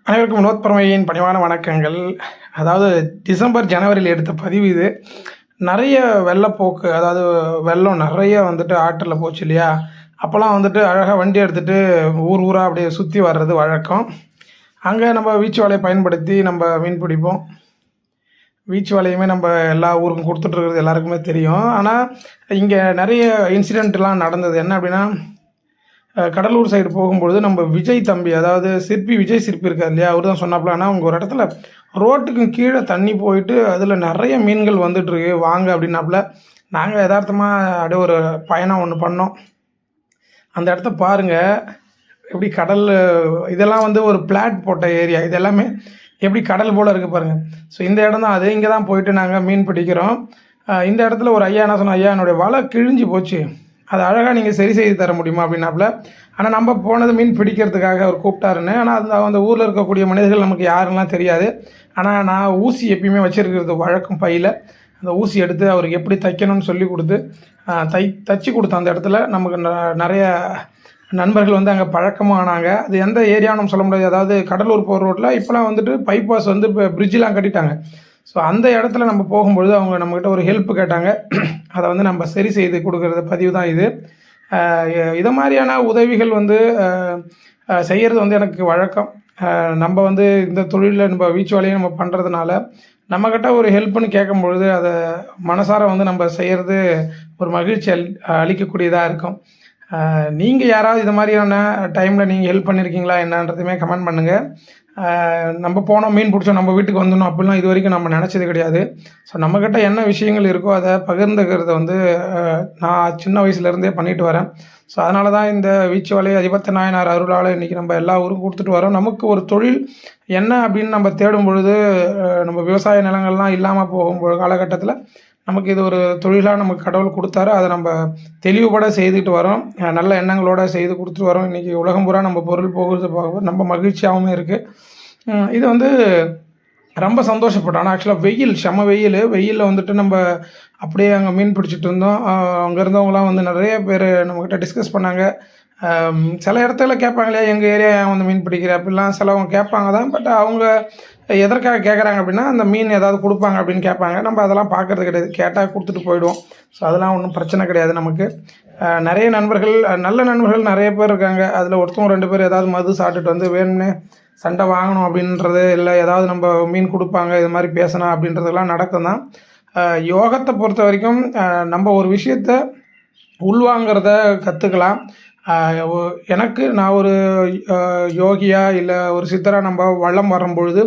அனைவருக்கும் வினோத் பரமையின் பணிவான வணக்கங்கள். அதாவது டிசம்பர், ஜனவரியில் எடுத்த பதிவு இது. நிறைய வெள்ளப்போக்கு, அதாவது வெள்ளம் நிறைய வந்துட்டு ஆற்றில் போச்சு இல்லையா? அப்போல்லாம் வந்துட்டு அழகாக வண்டி எடுத்துகிட்டு ஊர் ஊராக அப்படியே சுற்றி வர்றது வழக்கம். அங்கே நம்ம வீச்சு வலையை பயன்படுத்தி நம்ம மீன் பிடிப்போம். வீச்சு வலையுமே நம்ம எல்லா ஊருக்கும் கொடுத்துட்ருக்கிறது எல்லாருக்குமே தெரியும். ஆனால் இங்கே நிறைய இன்சிடெண்ட்லாம் நடந்தது. என்ன அப்படின்னா, கடலூர் சைடு போகும்பொழுது நம்ம விஜய் தம்பி, அதாவது விஜய் சிற்பி இருக்கார் இல்லையா, அவர் தான் சொன்னாப்புல. ஆனால் அவங்க ஒரு இடத்துல ரோட்டுக்கும் கீழே தண்ணி போயிட்டு அதில் நிறைய மீன்கள் வந்துட்டுருக்கு, வாங்க அப்படின்னாப்புல. நாங்கள் யதார்த்தமாக அப்படியே ஒரு பயணம் ஒன்று பண்ணோம். அந்த இடத்த பாருங்கள், எப்படி கடல், இதெல்லாம் வந்து ஒரு பிளாட் போட்ட ஏரியா, இது எல்லாமே எப்படி கடல் போல் இருக்குது பாருங்கள். ஸோ இந்த இடம் தான் அது. இங்கே தான் போயிட்டு நாங்கள் மீன் பிடிக்கிறோம். இந்த இடத்துல ஒரு ஐயா என்ன சொன்னோம், ஐயா என்னுடைய வலை கிழிஞ்சு போச்சு, அது அழகாக நீங்கள் சரி செய்து தர முடியுமா அப்படின்னாப்புல. ஆனால் நம்ம போனது மீன் பிடிக்கிறதுக்காக அவர் கூப்பிட்டாருன்னு. ஆனால் அந்த ஊரில் இருக்கக்கூடிய மனிதர்கள் நமக்கு யாருன்னெலாம் தெரியாது. ஆனால் நான் ஊசி எப்பயுமே வச்சுருக்கிறது வழக்கம் பையில். அந்த ஊசி எடுத்து அவருக்கு எப்படி தைக்கணும்னு சொல்லி கொடுத்து தச்சு கொடுத்தேன். அந்த இடத்துல நமக்கு நிறைய நண்பர்கள் வந்து அங்கே பழக்கமாக ஆனாங்க. அது எந்த ஏரியான்னு நம்ம சொல்ல முடியாது. அதாவது கடலூர் போகிற ரோட்டில் இப்போலாம் வந்துட்டு பைபாஸ் வந்து இப்போ பிரிட்ஜெலாம் கட்டிட்டாங்க. ஸோ அந்த இடத்துல நம்ம போகும்பொழுது அவங்க நம்மக்கிட்ட ஒரு ஹெல்ப் கேட்டாங்க. அதை வந்து நம்ம சரி செய்து கொடுக்குறது பதிவு தான் இது. இதை மாதிரியான உதவிகள் வந்து செய்கிறது வந்து எனக்கு வழக்கம். நம்ம வந்து இந்த தொழிலில் நம்ம வீச்சு வேலையை நம்ம பண்ணுறதுனால நம்மக்கிட்ட ஒரு ஹெல்ப்னு கேட்கும்பொழுது அதை மனசார வந்து நம்ம செய்கிறது ஒரு மகிழ்ச்சி அளிக்கக்கூடியதாக இருக்கும். நீங்கள் யாராவது இது மாதிரியான டைமில் நீங்கள் ஹெல்ப் பண்ணியிருக்கீங்களா என்னன்றதுமே கமெண்ட் பண்ணுங்கள். நம்ம போனோம், மீன் பிடிச்சோம், நம்ம வீட்டுக்கு வந்துடணும் அப்படிலாம் இது வரைக்கும் நம்ம நினச்சது கிடையாது. ஸோ நம்மக்கிட்ட என்ன விஷயங்கள் இருக்கோ அதை பகிர்ந்துக்கிறத வந்து நான் சின்ன வயசுலேருந்தே பண்ணிட்டு வரேன். ஸோ அதனால தான் இந்த வீச்சு வலை அதிபத்த நாயனார் அருளால் இன்றைக்கி நம்ம எல்லா ஊருக்கும் கொடுத்துட்டு வரோம். நமக்கு ஒரு தொழில் என்ன அப்படின்னு நம்ம தேடும் பொழுது, நம்ம விவசாய நிலங்கள்லாம் இல்லாமல் போகும்போது காலகட்டத்தில் நமக்கு இது ஒரு தொழிலாக நமக்கு கடவுள் கொடுத்தாரு. அதை நம்ம தெளிவுபட செய்துட்டு வரோம், நல்ல எண்ணங்களோடு செய்து கொடுத்துட்டு வரோம். இன்றைக்கி உலகம் பூரா நம்ம பொருள் போகிறது நம்ம மகிழ்ச்சியாகவும் இருக்குது. இது வந்து ரொம்ப சந்தோஷப்பட்டோம். ஆனால் ஆக்சுவலாக செம வெயிலில் வந்துட்டு நம்ம அப்படியே அங்கே மீன் பிடிச்சிட்டு இருந்தோம். அங்கே இருந்தவங்களாம் வந்து நிறைய பேர் நம்மக்கிட்ட டிஸ்கஸ் பண்ணாங்க. சில இடத்துல கேட்பாங்க இல்லையா, எங்கள் ஏரியா ஏன் வந்து மீன் பிடிக்கிற அப்படிலாம் சிலவங்க கேட்பாங்க தான். பட் அவங்க எதற்காக கேட்குறாங்க அப்படின்னா, அந்த மீன் ஏதாவது கொடுப்பாங்க அப்படின்னு கேட்பாங்க. நம்ம அதெல்லாம் பார்க்குறது கிடையாது, கேட்டால் கொடுத்துட்டு போயிடுவோம். ஸோ அதெல்லாம் ஒன்றும் பிரச்சனை கிடையாது நமக்கு. நிறைய நண்பர்கள், நல்ல நண்பர்கள் நிறைய பேர் இருக்காங்க. அதில் ஒருத்தவங்க 2 பேர் ஏதாவது மது சாப்பிட்டுட்டு வந்து வேணும்னே சண்டை வாங்கணும் அப்படின்றது, இல்லை ஏதாவது நம்ம மீன் கொடுப்பாங்க இது மாதிரி பேசணும் அப்படின்றதெல்லாம் நடக்கும் தான். யோகத்தை பொறுத்த வரைக்கும் நம்ம ஒரு விஷயத்தை உள்வாங்கிறத கற்றுக்கலாம். எனக்கு நான் ஒரு யோகியா இல்லை ஒரு சித்தராக நம்ம வளம் வரும்பொழுது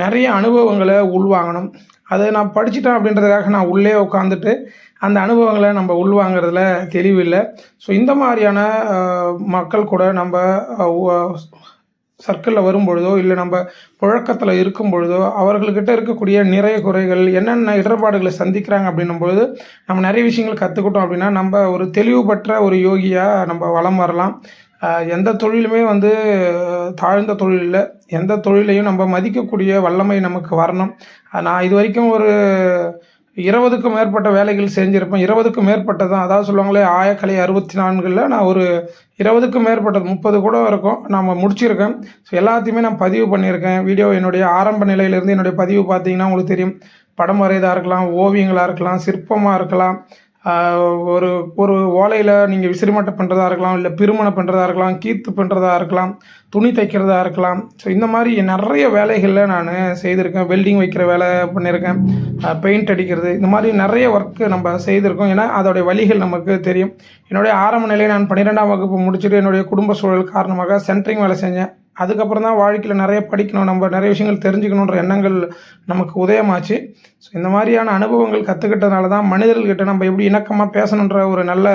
நிறைய அனுபவங்களை உள்வாங்கணும். அதை நான் படிச்சுட்டேன் அப்படின்றதுக்காக நான் உள்ளே உட்காந்துட்டு அந்த அனுபவங்களை நம்ம உள்வாங்கிறதுல தெளிவில்லை. ஸோ இந்த மாதிரியான மக்கள் கூட நம்ம சர்க்கிளில் வரும்பொழுதோ இல்லை நம்ம புழக்கத்தில் இருக்கும் பொழுதோ அவர்கள்கிட்ட இருக்கக்கூடிய நிறைய குறைகள், என்னென்ன இடர்பாடுகளை சந்திக்கிறாங்க அப்படின்னும் பொழுது நம்ம நிறைய விஷயங்கள் கற்றுக்கிட்டோம் அப்படின்னா நம்ம ஒரு தெளிவுபற்ற ஒரு யோகியாக நம்ம வளம் வரலாம். எந்த தொழிலுமே வந்து தாழ்ந்த தொழில் இல்லை. எந்த தொழிலையும் நம்ம மதிக்கக்கூடிய வல்லமை நமக்கு வரணும். நான் இது வரைக்கும் ஒரு 20க்கும் மேற்பட்ட வேலைகள் செஞ்சுருப்பேன். 20க்கும் மேற்பட்டது தான். அதாவது சொல்லுவாங்களே ஆயக்கலை 64ல் நான் ஒரு 20க்கும் மேற்பட்டது, 30 கூட இருக்கும் நம்ம முடிச்சிருக்கேன். ஸோ எல்லாத்தையுமே நான் பதிவு பண்ணியிருக்கேன். வீடியோ என்னுடைய ஆரம்ப நிலையிலேருந்து என்னுடைய பதிவு பார்த்தீங்கன்னா உங்களுக்கு தெரியும். படம் வரையதாக இருக்கலாம், ஓவியங்களாக இருக்கலாம், சிற்பமாக இருக்கலாம், ஒரு ஒரு ஓலையில் நீங்கள் விசிறிமட்டை பண்ணுறதா இருக்கலாம், இல்லை பிறுமணம் பண்ணுறதா இருக்கலாம், கீத்து பண்ணுறதா இருக்கலாம், துணி தைக்கிறதா இருக்கலாம். ஸோ இந்த மாதிரி நிறைய வேலைகளில் நான் செய்திருக்கேன். வெல்டிங் வைக்கிற வேலை பண்ணியிருக்கேன், பெயிண்ட் அடிக்கிறது, இந்த மாதிரி நிறைய ஒர்க்கு நம்ம செய்திருக்கோம். ஏன்னா அதோடைய வழிகள் நமக்கு தெரியும். என்னுடைய ஆரம்ப நிலையை நான் 12ஆம் வகுப்பு முடிச்சுட்டு என்னுடைய குடும்ப சூழல் காரணமாக சென்ட்ரிங் வேலை செஞ்சேன். அதுக்கப்புறம் தான் வாழ்க்கையில் நிறைய படிக்கணும், நம்ம நிறைய விஷயங்கள் தெரிஞ்சுக்கணுன்ற எண்ணங்கள் நமக்கு உதயமாச்சு. ஸோ இந்த மாதிரியான அனுபவங்கள் கற்றுக்கிட்டதுனால தான் மனிதர்கள்கிட்ட நம்ம எப்படி இணக்கமாக பேசணுன்ற ஒரு நல்ல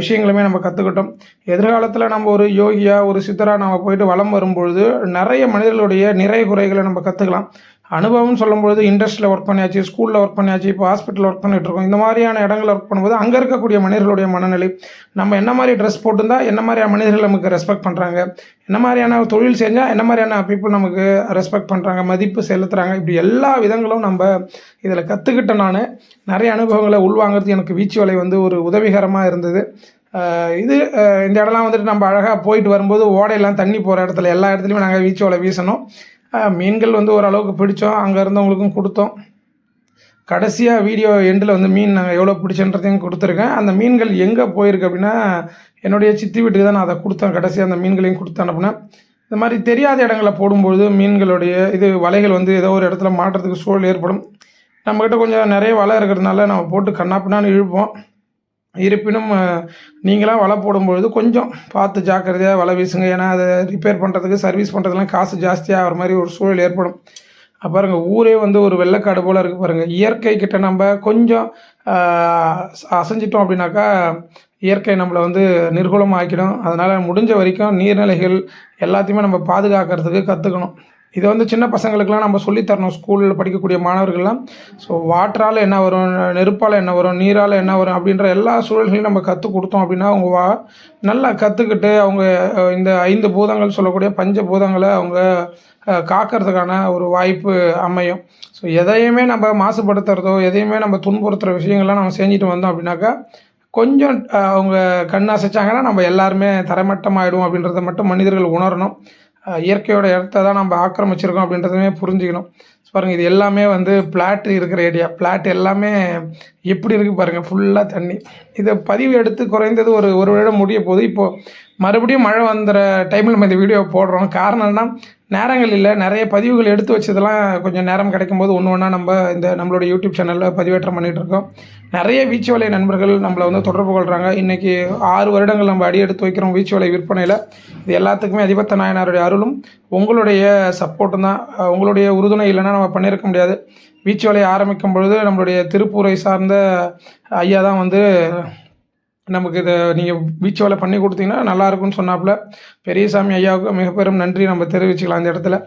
விஷயங்களுமே நம்ம கற்றுக்கிட்டோம். எதிர்காலத்தில் நம்ம ஒரு யோகியா ஒரு சித்தராக நம்ம போயிட்டு வலம் வரும்பொழுது நிறைய மனிதர்களுடைய நிறை குறைகளை நம்ம கற்றுக்கலாம். அனுபவம்னு சொல்லும்பொழுது இண்டஸ்ட்ரியில் ஒர்க் பண்ணியாச்சு, ஸ்கூலில் ஒர்க் பண்ணியாச்சு, இப்போ ஹாஸ்பிட்டலில் ஒர்க் பண்ணிகிட்டு இருக்கோம். இந்த மாதிரியான இடங்களில் ஒர்க் பண்ணும்போது அங்கே இருக்கக்கூடிய மனிதர்களுடைய மனநிலை, நம்ம என்ன மாதிரி ட்ரெஸ் போட்டிருந்தால் என்ன மாதிரியான மனிதர்கள் நமக்கு ரெஸ்பெக்ட் பண்ணுறாங்க, என்ன மாதிரியான தொழில் செஞ்சால் என்ன மாதிரியான பீப்புள் நமக்கு ரெஸ்பெக்ட் பண்ணுறாங்க, மதிப்பு செலுத்துகிறாங்க, இப்படி எல்லா விதங்களும் நம்ம இதில் கற்றுக்கிட்ட நான் நிறைய அனுபவங்களை உள்வாங்கிறது எனக்கு வீச்சு வலை வந்து ஒரு உதவிகரமாக இருந்தது. இது இந்த இடம்லாம் வந்துட்டு நம்ம அழகாக போயிட்டு வரும்போது ஓடையெல்லாம் தண்ணி போகிற இடத்துல எல்லா இடத்துலையுமே நாங்கள் வீச்சு வலை வீசணும். மீன்கள் வந்து ஓரளவுக்கு பிடிச்சோம், அங்கே இருந்தவங்களுக்கும் கொடுத்தோம். கடைசியாக வீடியோ எண்டில் வந்து மீன் நாங்கள் எவ்வளோ பிடிச்சன்றதையும் கொடுத்துருக்கேன். அந்த மீன்கள் எங்கே போயிருக்கு அப்படின்னா, என்னுடைய சித்தி வீட்டுக்கு தான் நான் அதை கொடுத்தேன். கடைசியாக அந்த மீன்களையும் கொடுத்து அனுப்புனேன். இந்த மாதிரி தெரியாத இடங்களில் போடும்பொழுது மீன்களுடைய வலைகள் வந்து ஏதோ ஒரு இடத்துல மாட்டுறதுக்கு சூழல் ஏற்படும். நம்மக்கிட்ட கொஞ்சம் நிறைய வலை இருக்கிறதுனால நம்ம போட்டு கண்ணாப்பின்னான்னு இழுப்போம். இருப்பினும் நீங்களாம் வலை போடும்பொழுது கொஞ்சம் பார்த்து ஜாக்கிரதையாக வலை வீசுங்க. ஏன்னா அதை ரிப்பேர் பண்ணுறதுக்கு, சர்வீஸ் பண்ணுறதுலாம் காசு ஜாஸ்தியாக ஆகிற மாதிரி ஒரு சூழல் ஏற்படும். பாருங்கள், ஊரே வந்து ஒரு வெள்ளைக்காடு போல் இருக்குது பாருங்கள். இயற்கை கிட்ட நம்ம கொஞ்சம் அசைஞ்சிட்டோம் அப்படின்னாக்கா இயற்கை நம்மளை வந்து நிர்குலம் ஆக்கிடும். அதனால் முடிஞ்ச வரைக்கும் நீர்நிலைகள் எல்லாத்தையுமே நம்ம பாதுகாக்கிறதுக்கு கற்றுக்கணும். இதை வந்து சின்ன பசங்களுக்கெல்லாம் நம்ம சொல்லித்தரணும், ஸ்கூலில் படிக்கக்கூடிய மாணவர்கள்லாம். ஸோ வாட்டரால் என்ன வரும், நெருப்பால் என்ன வரும், நீரால் என்ன வரும் அப்படின்ற எல்லா சூழல்களையும் நம்ம கற்றுக் கொடுத்தோம் அப்படின்னா அவங்க நல்லா கற்றுக்கிட்டு அவங்க இந்த 5 பூதங்கள் சொல்லக்கூடிய பஞ்ச பூதங்களை அவங்க காக்கிறதுக்கான ஒரு வாய்ப்பு அமையும். ஸோ எதையுமே நம்ம மாசுபடுத்துறதோ எதையுமே நம்ம துன்புறுத்துகிற விஷயங்கள்லாம் நம்ம செஞ்சுட்டு வந்தோம் அப்படின்னாக்கா கொஞ்சம் அவங்க கண் அசைச்சாங்கன்னா நம்ம எல்லாருமே தரைமட்டமாகிடும் அப்படின்றத மட்டும் மனிதர்கள் உணரணும். இயற்கையோட இடத்த தான் நம்ம ஆக்கிரமிச்சிருக்கோம் அப்படின்றதுமே புரிஞ்சுக்கணும். பாருங்கள், இது எல்லாமே வந்து பிளாட் இருக்கிற ஏரியா. பிளாட் எல்லாமே எப்படி இருக்குது பாருங்கள், ஃபுல்லாக தண்ணி. இதை பதிவு எடுத்து குறைந்தது ஒரு வருடம் முடிய போகுது. இப்போது மறுபடியும் மழை வந்துற டைமில் நம்ம இந்த வீடியோ போடுறோம். காரணம் என்ன, நேரங்கள் இல்லை. நிறைய பதிவுகள் எடுத்து வச்சதெல்லாம் கொஞ்சம் நேரம் கிடைக்கும்போது ஒன்று ஒன்றா நம்ம நம்மளோட யூடியூப் சேனலில் பதிவேற்றம் பண்ணிகிட்ருக்கோம். நிறைய வீச்சு வலை நண்பர்கள் நம்மளை வந்து தொடர்பு கொள்கிறாங்க. இன்றைக்கி 6 வருடங்கள் நம்ம அடி எடுத்து வைக்கிறோம் வீச்சு வலை விற்பனையில். இது எல்லாத்துக்குமே அதிபத்த நாயனாருடைய அருளும் உங்களுடைய சப்போர்ட்டும் தான். உங்களுடைய உறுதுணை இல்லைன்னா நம்ம பண்ணியிருக்க முடியாது. வீச்சு வலை ஆரம்பிக்கும் பொழுது நம்மளுடைய திருப்பூரை சார்ந்த ஐயா தான் வந்து நமக்கு இதை நீங்கள் வீச்சு வலை பண்ணி கொடுத்தீங்கன்னா நல்லாயிருக்குன்னு சொன்னாப்புல. பெரியசாமி ஐயாவுக்கு மிக பெரும் நன்றி நம்ம தெரிவிச்சுக்கலாம் அந்த இடத்துல.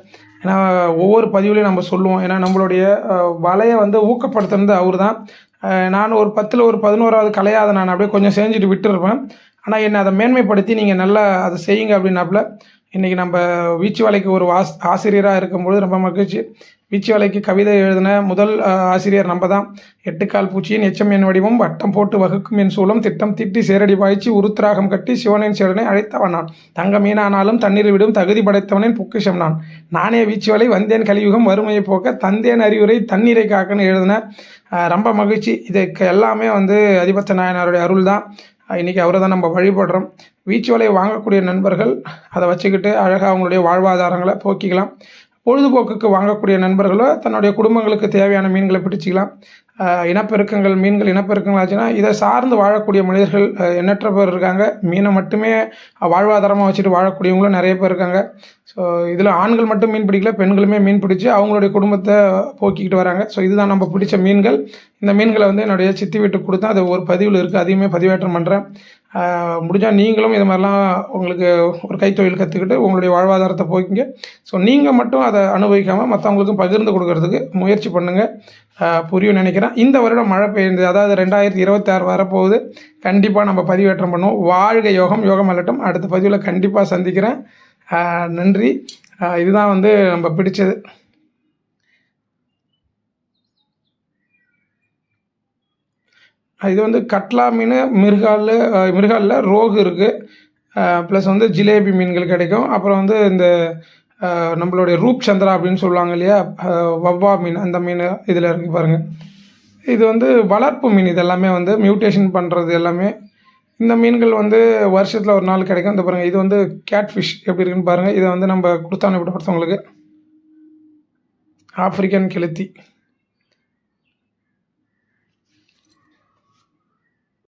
ஏன்னா ஒவ்வொரு பதிவுலையும் நம்ம சொல்லுவோம். ஏன்னா நம்மளுடைய வலையை வந்து ஊக்கப்படுத்துனது அவர் தான். நான் ஒரு 10ல் ஒரு 11வது கலையாத நான் அப்படியே கொஞ்சம் செஞ்சுட்டு விட்டுருப்பேன். ஆனால் என்னை அதை மேன்மைப்படுத்தி நீங்கள் நல்லா அதை செய்யுங்க அப்படின்னாப்புல. இன்றைக்கி நம்ம வீச்சு வலைக்கு ஒரு ஆசிரியராக இருக்கும்போது ரொம்ப மகிழ்ச்சி. வீச்சு வலைக்கு கவிதை எழுதின முதல் ஆசிரியர் நம்ம தான். 8 கால் பூச்சியின் எச்சம் என் வடிவம், வட்டம் போட்டு வகுக்கும் என் சூலம், திட்டம் திட்டி சேரடி பாய்ச்சி உருத்திராகம் கட்டி சிவனின் சேரனை அழைத்தவன் நான், தங்க மீனானாலும் தண்ணீர் விடும் தகுதி படைத்தவனின் பொக்கிஷம் நான், நானே வீச்சு வலை வந்தேன் கலியுகம் வறுமையை போக்க தந்தேன் அறிவுரை தண்ணீரை காக்கன்னு எழுதின ரொம்ப மகிழ்ச்சி. இதுக்கு எல்லாமே வந்து அதிபத்த நாயனாருடைய அருள் தான். இன்றைக்கி அவரை தான் நம்ம வழிபடுறோம். வீச்சு வலையை வாங்கக்கூடிய நண்பர்கள் அதை வச்சுக்கிட்டு அழகாக அவங்களுடைய வாழ்வாதாரங்களை போக்கிக்கலாம். பொழுதுபோக்குக்கு வாங்கக்கூடிய நண்பர்களோ தன்னுடைய குடும்பங்களுக்கு தேவையான மீன்களை பிடிச்சிக்கலாம். இனப்பெருக்கங்கள், மீன்கள் இனப்பெருக்கங்கள் ஆச்சுன்னா இதை சார்ந்து வாழக்கூடிய மனிதர்கள் எண்ணற்ற பேர் இருக்காங்க. மீனை மட்டுமே வாழ்வாதாரமாக வச்சுட்டு வாழக்கூடியவங்களும் நிறைய பேர் இருக்காங்க. ஸோ இதில் ஆண்கள் மட்டும் மீன் பிடிக்கல, பெண்களுமே மீன் பிடிச்சி அவங்களுடைய குடும்பத்தை போக்கிக்கிட்டு வராங்க. ஸோ இதுதான் நம்ம பிடிச்ச மீன்கள். இந்த மீன்களை வந்து என்னுடைய சித்தி வீட்டுக்கு கொடுத்தா அது ஒரு பதிவில் இருக்குது, அதையுமே பதிவேற்றம் பண்ணுறேன். முடிஞ்சால் நீங்களும் இது மாதிரிலாம் உங்களுக்கு ஒரு கைத்தொழில் கற்றுக்கிட்டு உங்களுடைய வாழ்வாதாரத்தை போக்கிங்க. ஸோ நீங்கள் மட்டும் அதை அனுபவிக்காமல் மற்றவங்களுக்கும் பகிர்ந்து கொடுக்கறதுக்கு முயற்சி பண்ணுங்கள். புரியும் நினைக்கிறேன். இந்த வருடம் மழை பெய்யுது, அதாவது 2026 வரப்போகுது. கண்டிப்பாக நம்ம பதிவேற்றம் பண்ணுவோம். வாழ்க யோகம், யோகம் அல்லட்டும். அடுத்த பதிவில் கண்டிப்பாக சந்திக்கிறேன். நன்றி. இதுதான் வந்து நம்ம பிடிச்சது. இது வந்து கட்லா மீன், மிருகாலில் ரோகு இருக்குது. ப்ளஸ் வந்து ஜிலேபி மீன்கள் கிடைக்கும். அப்புறம் வந்து இந்த நம்மளுடைய ரூப் சந்திரா அப்படின்னு சொல்லுவாங்க இல்லையா, வவ்வா மீன், அந்த மீன் இதில் இருக்குது பாருங்கள். இது வந்து வளர்ப்பு மீன். இது எல்லாமே வந்து மியூட்டேஷன் பண்ணுறது எல்லாமே. இந்த மீன்கள் வந்து வருஷத்தில் ஒரு நாள் கிடைக்கும். இந்த பாருங்கள், இது வந்து கேட்ஃபிஷ் எப்படி இருக்குன்னு பாருங்கள். இதை வந்து நம்ம கொடுத்தானே விட ஒருத்தவங்களுக்கு ஆஃப்ரிக்கன் கெளுத்தி.